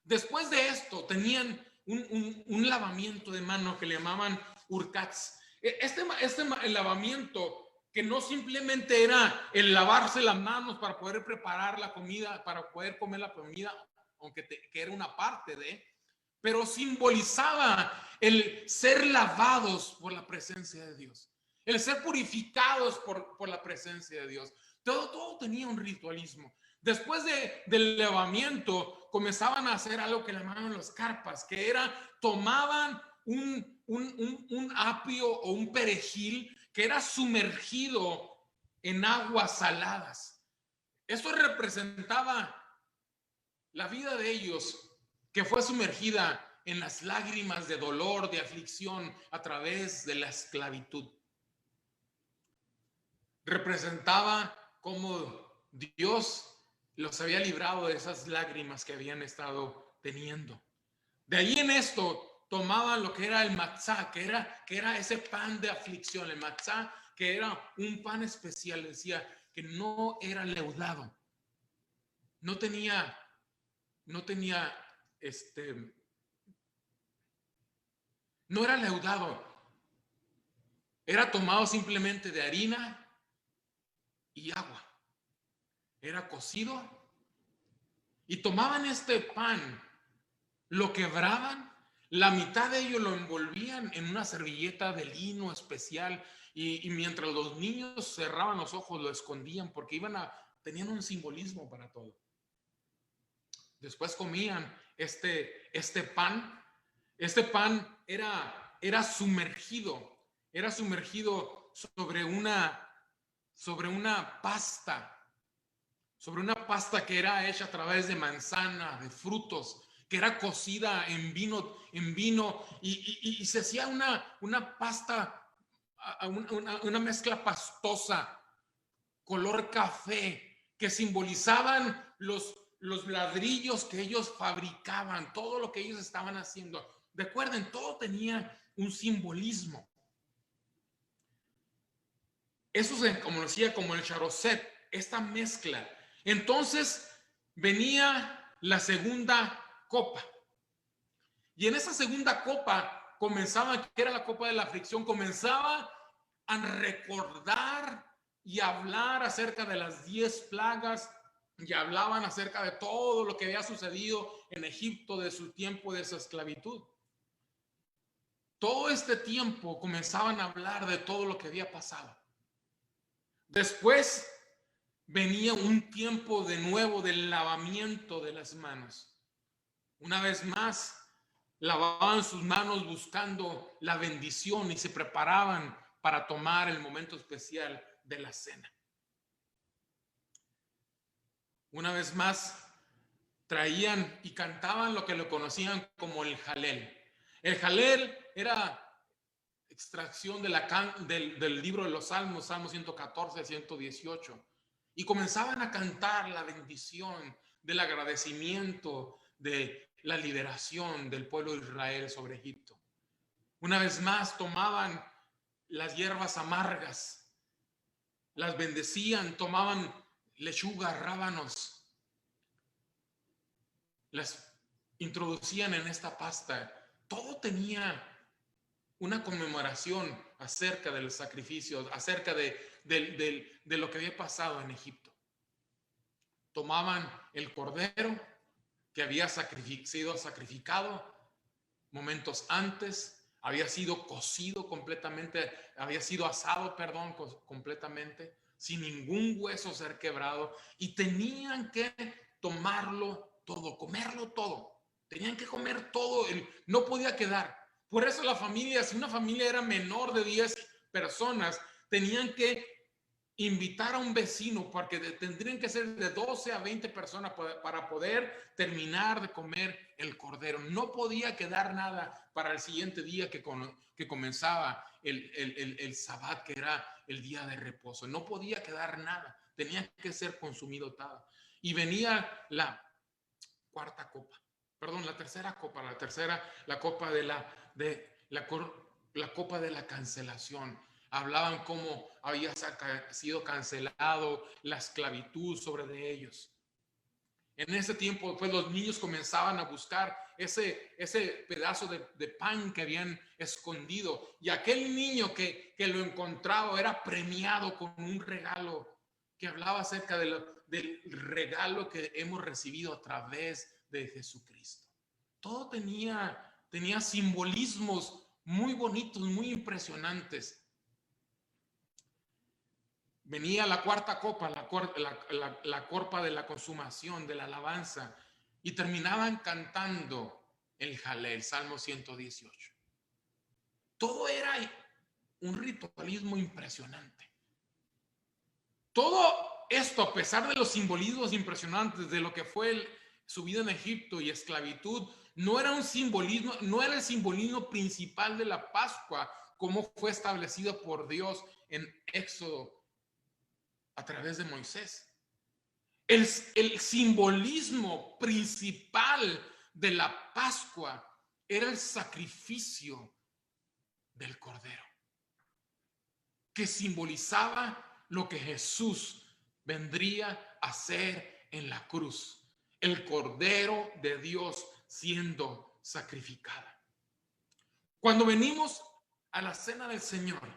Después de esto tenían un lavamiento de manos que le llamaban urkatz. El lavamiento que no simplemente era el lavarse las manos para poder preparar la comida, para poder comer la comida, aunque que era una parte pero simbolizaba el ser lavados por la presencia de Dios, el ser purificados por la presencia de Dios. Todo tenía un ritualismo. Después del lavamiento comenzaban a hacer algo que llamaban los carpas, que era, tomaban un apio o un perejil que era sumergido en aguas saladas. Esto representaba la vida de ellos, que fue sumergida en las lágrimas de dolor, de aflicción a través de la esclavitud. Representaba cómo Dios los había librado de esas lágrimas que habían estado teniendo. De ahí en esto tomaban lo que era el matzá, que era ese pan de aflicción. El matzá, que era un pan especial, decía que no era leudado, no tenía no era leudado, era tomado simplemente de harina y agua, era cocido, y tomaban este pan, lo quebraban, la mitad de ellos lo envolvían en una servilleta de lino especial, y mientras los niños cerraban los ojos lo escondían porque tenían un simbolismo para todo. Después comían este pan. Este pan era era sumergido sobre una pasta que era hecha a través de manzana, de frutos, que era cocida en vino y se hacía una pasta, una mezcla pastosa, color café, que simbolizaban los ladrillos que ellos fabricaban, todo lo que ellos estaban haciendo. Recuerden, todo tenía un simbolismo. Eso se conocía como el charoset, esta mezcla. Entonces venía la segunda copa. Y en esa segunda copa comenzaba, que era la copa de la aflicción, comenzaba a recordar y hablar acerca de las 10 plagas, y hablaban acerca de todo lo que había sucedido en Egipto, de su tiempo de esa esclavitud. Todo este tiempo comenzaban a hablar de todo lo que había pasado. Después venía un tiempo de nuevo del lavamiento de las manos. Una vez más, lavaban sus manos buscando la bendición y se preparaban para tomar el momento especial de la cena. Una vez más, traían y cantaban lo que lo conocían como el Jalel. El Jalel era extracción del libro de los Salmos, Salmos 114, 118. Y comenzaban a cantar la bendición del agradecimiento de la liberación del pueblo de Israel sobre Egipto. Una vez más tomaban las hierbas amargas, las bendecían, tomaban lechuga, rábanos, las introducían en esta pasta. Todo tenía una conmemoración acerca de los sacrificios, acerca de lo que había pasado en Egipto. Tomaban el cordero que había sido sacrificado momentos antes, había sido cocido completamente, había sido asado, completamente, sin ningún hueso ser quebrado, y tenían que tomarlo todo, comerlo todo. Tenían que comer todo, no podía quedar. Por eso la familia, si una familia era menor de 10 personas, tenían que invitar a un vecino, porque tendrían que ser de 12 a 20 personas para poder terminar de comer el cordero. No podía quedar nada para el siguiente día que comenzaba el Sabbat, que era el día de reposo. No podía quedar nada, tenía que ser consumido todo. Y venía la tercera copa, la copa de la copa de la cancelación. Hablaban cómo había sido cancelado la esclavitud sobre de ellos. En ese tiempo, pues, los niños comenzaban a buscar ese pedazo de pan que habían escondido, y aquel niño que lo encontraba era premiado con un regalo que hablaba acerca del regalo que hemos recibido a través de Jesucristo. Todo tenía simbolismos muy bonitos, muy impresionantes. Venía la cuarta copa, la copa de la consumación, de la alabanza, y terminaban cantando el Jalel, Salmo 118. Todo era un ritualismo impresionante. Todo esto, a pesar de los simbolismos impresionantes de lo que fue su vida en Egipto y esclavitud, no era el simbolismo principal de la Pascua, como fue establecido por Dios en Éxodo a través de Moisés. El simbolismo principal de la Pascua era el sacrificio del Cordero, que simbolizaba lo que Jesús vendría a hacer en la cruz, el Cordero de Dios siendo sacrificada. Cuando venimos a la cena del Señor,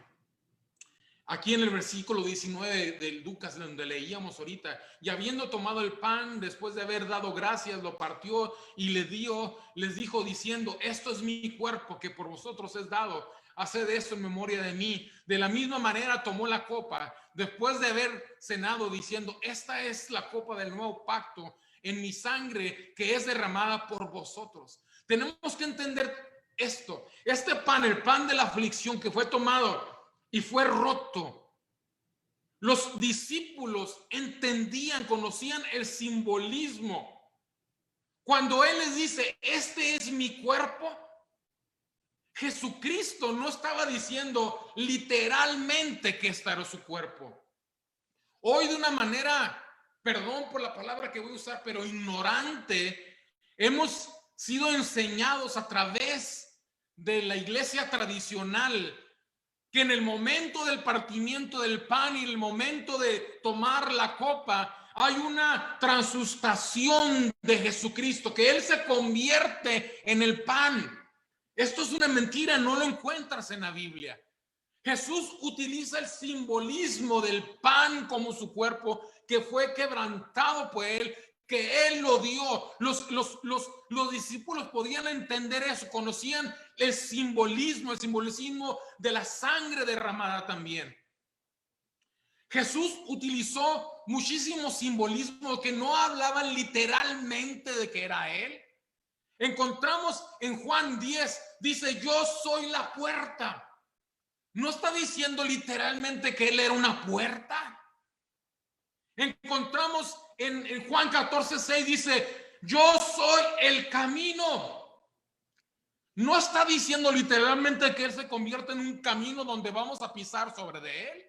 aquí en el versículo 19 de Lucas, donde leíamos ahorita, y habiendo tomado el pan, después de haber dado gracias, lo partió y les dijo diciendo: esto es mi cuerpo que por vosotros es dado, haced esto en memoria de mí. De la misma manera tomó la copa, después de haber cenado, diciendo: esta es la copa del nuevo pacto en mi sangre, que es derramada por vosotros. Tenemos que entender esto. Este pan, el pan de la aflicción que fue tomado y fue roto. Los discípulos entendían, conocían el simbolismo. Cuando Él les dice, este es mi cuerpo, Jesucristo no estaba diciendo literalmente que este era su cuerpo. Hoy de una manera, perdón por la palabra que voy a usar, pero ignorante, hemos sido enseñados a través de la iglesia tradicional que en el momento del partimiento del pan y el momento de tomar la copa hay una transustación de Jesucristo, que Él se convierte en el pan. Esto es una mentira, no lo encuentras en la Biblia. Jesús utiliza el simbolismo del pan como su cuerpo, que fue quebrantado por Él, que Él lo dio. Los discípulos podían entender eso, conocían el simbolismo de la sangre derramada también. Jesús utilizó muchísimos simbolismos que no hablaban literalmente de que era Él. Encontramos en Juan 10, dice, yo soy la puerta. No está diciendo literalmente que Él era una puerta. Encontramos en Juan 14:6, dice, yo soy el camino. No está diciendo literalmente que Él se convierte en un camino donde vamos a pisar sobre de Él.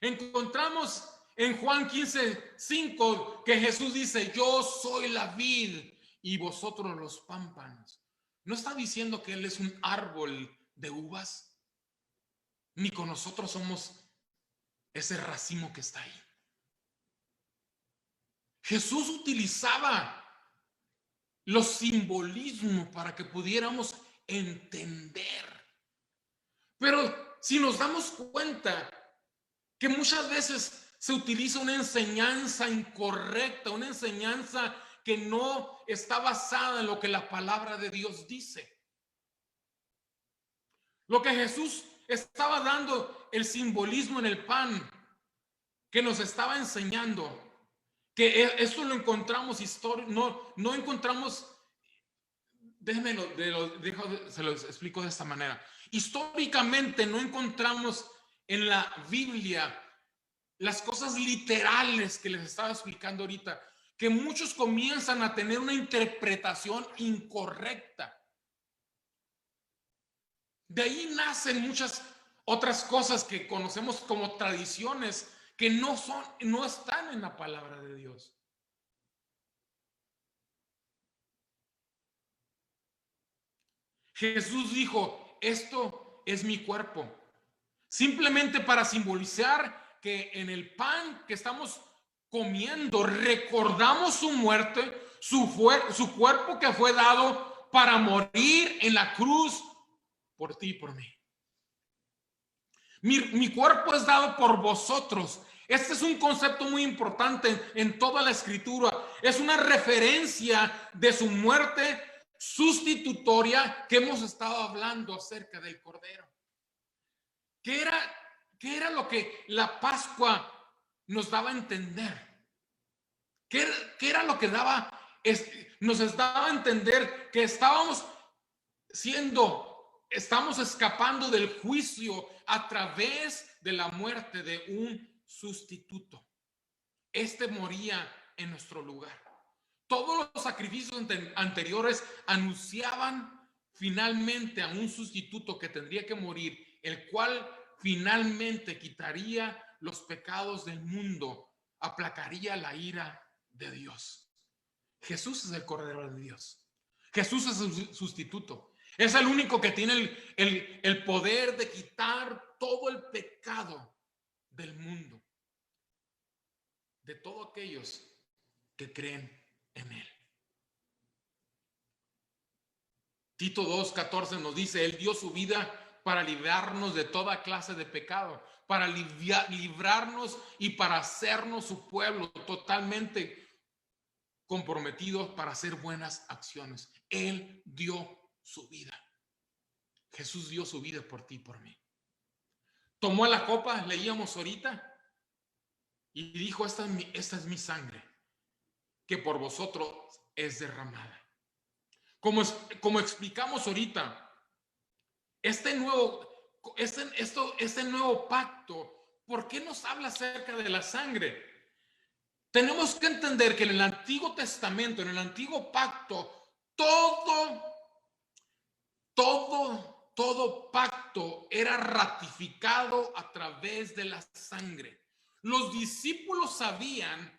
Encontramos en Juan 15:5 que Jesús dice, yo soy la vid y vosotros los pámpanos. No está diciendo que Él es un árbol de uvas, ni con nosotros somos ese racimo que está ahí. Jesús utilizaba los simbolismos para que pudiéramos entender. Pero si nos damos cuenta que muchas veces se utiliza una enseñanza incorrecta, una enseñanza que no está basada en lo que la palabra de Dios dice. Lo que Jesús estaba dando, el simbolismo en el pan, que nos estaba enseñando, que esto lo encontramos no encontramos, se los explico de esta manera. Históricamente no encontramos en la Biblia las cosas literales que les estaba explicando ahorita, que muchos comienzan a tener una interpretación incorrecta. De ahí nacen muchas otras cosas que conocemos como tradiciones que no están en la palabra de Dios. Jesús dijo, esto es mi cuerpo, simplemente para simbolizar que en el pan que estamos comiendo recordamos su muerte, su cuerpo que fue dado para morir en la cruz por ti y por mí. Mi cuerpo es dado por vosotros. Este es un concepto muy importante en toda la escritura. Es una referencia de su muerte sustitutoria que hemos estado hablando acerca del Cordero. ¿Qué era lo que la Pascua nos daba a entender? ¿Qué era lo que nos daba a entender? Que estamos escapando del juicio a través de la muerte de un sustituto. Este moría en nuestro lugar. Todos los sacrificios anteriores anunciaban finalmente a un sustituto que tendría que morir, el cual finalmente quitaría los pecados del mundo, aplacaría la ira de Dios. Jesús es el Cordero de Dios. Jesús es el sustituto. Es el único que tiene el poder de quitar todo el pecado del mundo, de todos aquellos que creen en Él. Tito 2:14 nos dice, Él dio su vida para librarnos de toda clase de pecado, para librarnos y para hacernos su pueblo totalmente comprometidos para hacer buenas acciones. Él dio su vida. Jesús dio su vida por ti y por mí. Tomó la copa, leíamos ahorita, y dijo, esta es mi sangre, que por vosotros es derramada. Como explicamos ahorita, este nuevo pacto, ¿por qué nos habla acerca de la sangre? Tenemos que entender que en el Antiguo Testamento, en el Antiguo Pacto, todo pacto era ratificado a través de la sangre. Los discípulos sabían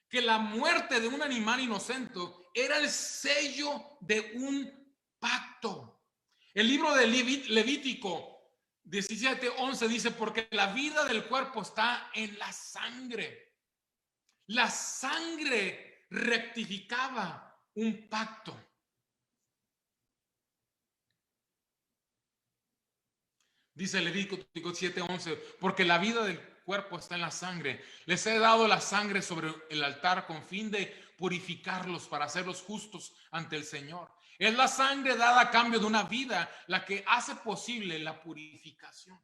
que la muerte de un animal inocente era el sello de un pacto. El libro de Levítico 17:11 dice, porque la vida del cuerpo está en la sangre. La sangre rectificaba un pacto. Dice Levítico 7:11, porque la vida del cuerpo está en la sangre. Les he dado la sangre sobre el altar con fin de purificarlos para hacerlos justos ante el Señor. Es la sangre dada a cambio de una vida la que hace posible la purificación.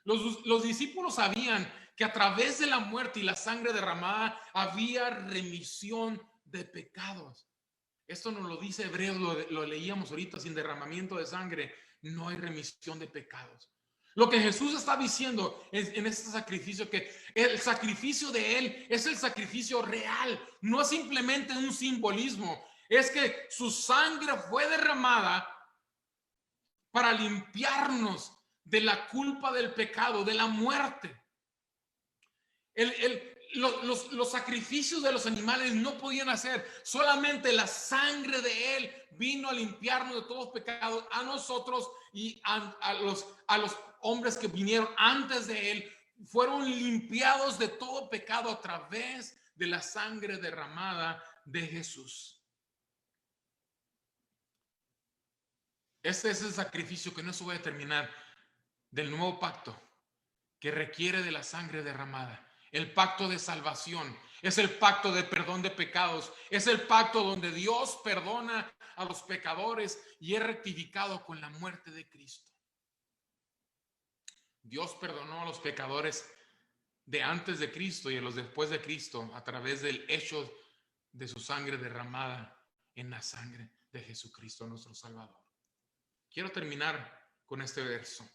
Los discípulos sabían que a través de la muerte y la sangre derramada había remisión de pecados. Esto nos lo dice Hebreos, lo leíamos ahorita, sin derramamiento de sangre no hay remisión de pecados. Lo que Jesús está diciendo en este sacrificio, que el sacrificio de Él es el sacrificio real, no es simplemente un simbolismo, es que su sangre fue derramada para limpiarnos de la culpa del pecado, de la muerte. Los sacrificios de los animales no podían hacer, solamente la sangre de Él vino a limpiarnos de todos los pecados, a nosotros y a los hombres que vinieron antes de Él, fueron limpiados de todo pecado a través de la sangre derramada de Jesús. Este es el sacrificio que no se puede terminar del nuevo pacto, que requiere de la sangre derramada. El pacto de salvación es el pacto de perdón de pecados, es el pacto donde Dios perdona a los pecadores y es rectificado con la muerte de Cristo. Dios perdonó a los pecadores de antes de Cristo y a los después de Cristo a través del hecho de su sangre derramada en la sangre de Jesucristo, nuestro Salvador. Quiero terminar con este verso.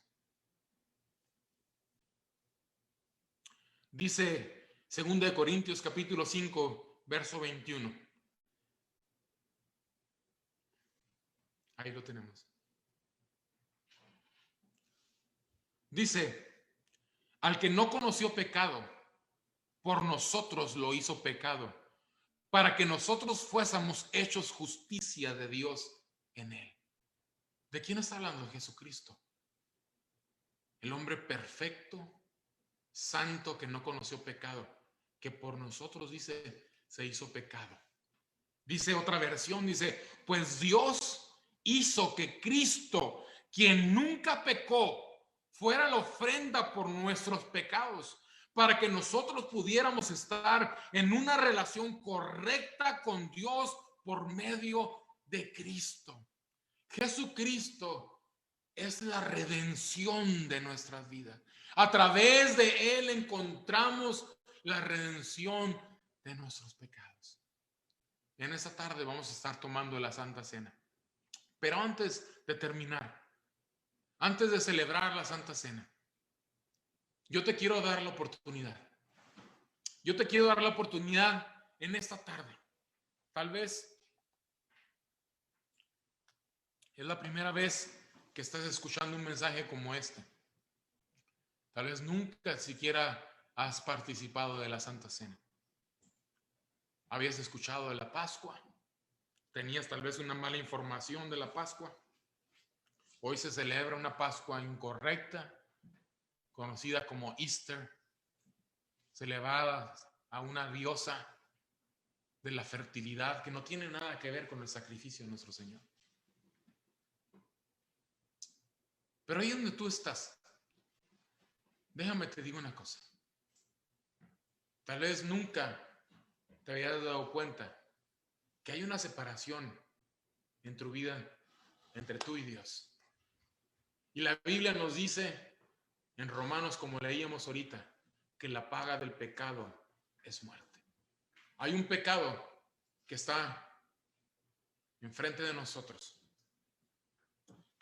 Dice 2 Corintios capítulo 5, verso 21. Ahí lo tenemos. Dice, al que no conoció pecado, por nosotros lo hizo pecado, para que nosotros fuésemos hechos justicia de Dios en él. ¿De quién está hablando? Jesucristo. El hombre perfecto, santo, que no conoció pecado, que por nosotros, dice, se hizo pecado. Dice otra versión, dice, pues Dios hizo que Cristo, quien nunca pecó, fuera la ofrenda por nuestros pecados, para que nosotros pudiéramos estar en una relación correcta con Dios por medio de Cristo. Jesucristo es la redención de nuestras vidas. A través de Él encontramos la redención de nuestros pecados. En esta tarde vamos a estar tomando la Santa Cena. Pero antes de terminar, antes de celebrar la Santa Cena, yo te quiero dar la oportunidad. Yo te quiero dar la oportunidad en esta tarde. Tal vez es la primera vez que estás escuchando un mensaje como este. Tal vez nunca siquiera has participado de la Santa Cena. Habías escuchado de la Pascua. Tenías tal vez una mala información de la Pascua. Hoy se celebra una Pascua incorrecta, conocida como Easter, celebrada a una diosa de la fertilidad que no tiene nada que ver con el sacrificio de nuestro Señor. Pero ahí donde tú estás, déjame te digo una cosa. Tal vez nunca te habías dado cuenta que hay una separación en tu vida entre tú y Dios. Y la Biblia nos dice en Romanos, como leíamos ahorita, que la paga del pecado es muerte. Hay un pecado que está enfrente de nosotros.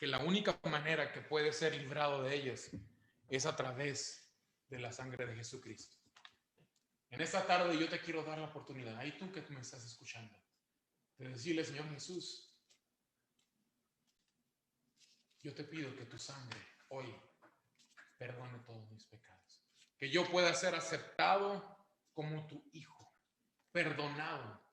que la única manera que puede ser librado de ellos es a través de la sangre de Jesucristo. En esta tarde yo te quiero dar la oportunidad, ahí tú que me estás escuchando, de decirle: Señor Jesús, yo te pido que tu sangre hoy perdone todos mis pecados, que yo pueda ser aceptado como tu hijo, perdonado.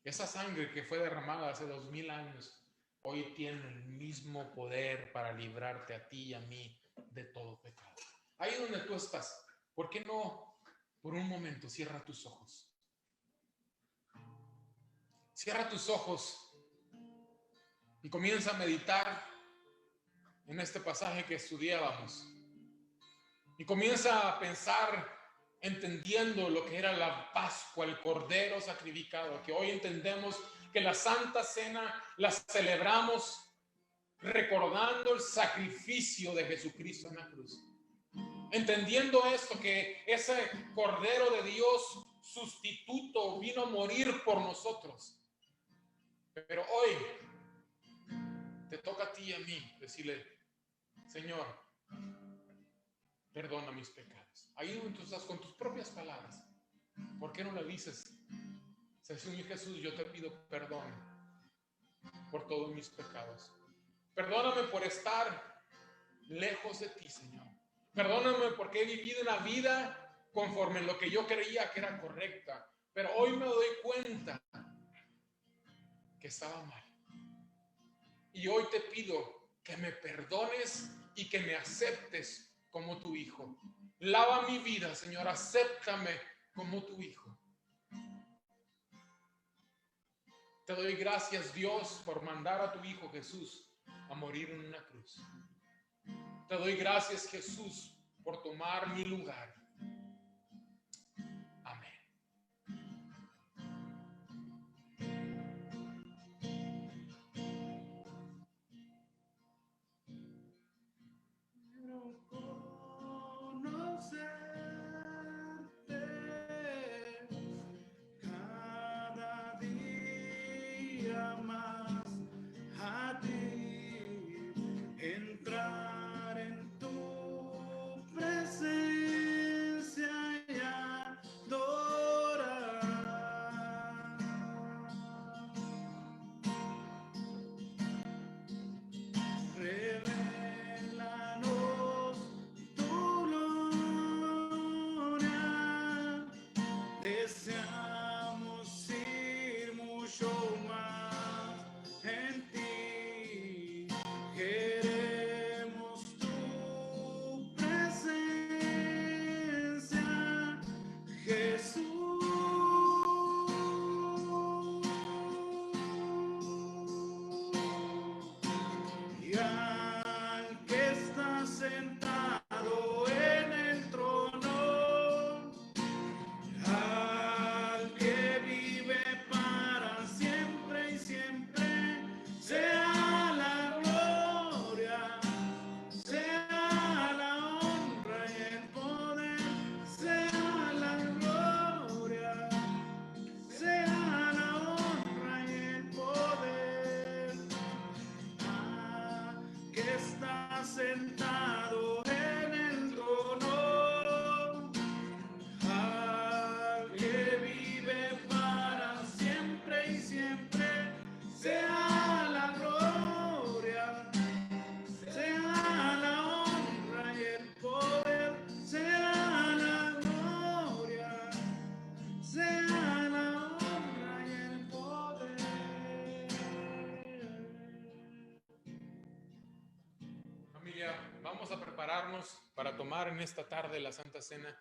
Esa sangre que fue derramada hace 2000 años, hoy tiene el mismo poder para librarte a ti y a mí de todo pecado. Ahí donde tú estás, ¿por qué no por un momento cierra tus ojos? Cierra tus ojos y comienza a meditar en este pasaje que estudiábamos. Y comienza a pensar, entendiendo lo que era la Pascua, el Cordero sacrificado, que hoy entendemos que la Santa Cena la celebramos recordando el sacrificio de Jesucristo en la cruz. Entendiendo esto, que ese Cordero de Dios sustituto vino a morir por nosotros. Pero hoy te toca a ti y a mí decirle: Señor, perdona mis pecados. Ahí donde tú estás, con tus propias palabras, ¿por qué no le dices: Señor Jesús, yo te pido perdón por todos mis pecados? Perdóname por estar lejos de ti, Señor. Perdóname porque he vivido una vida conforme lo que yo creía que era correcta, pero hoy me doy cuenta que estaba mal. Y hoy te pido que me perdones y que me aceptes como tu hijo. Lava mi vida, Señor, acéptame como tu hijo. Te doy gracias, Dios, por mandar a tu hijo Jesús a morir en una cruz. Te doy gracias, Jesús, por tomar mi lugar. Amén. Cada día más a ti, entrar en tu presencia y adorar. Revélanos tu gloria, deseamos ir mucho más en ti, queremos tu presencia, Jesús. Y al que está sentado en el trono, al que vive para siempre y siempre, sea la gloria, sea la honra y el poder, sea la gloria, sea la honra y el poder. Que está sentado en el trono, al que vive para siempre y siempre, sea la gloria, sea la honra y el poder, sea la gloria, sea la honra y el poder. Familia, vamos a prepararnos para tomar en esta tarde la Santa Cena.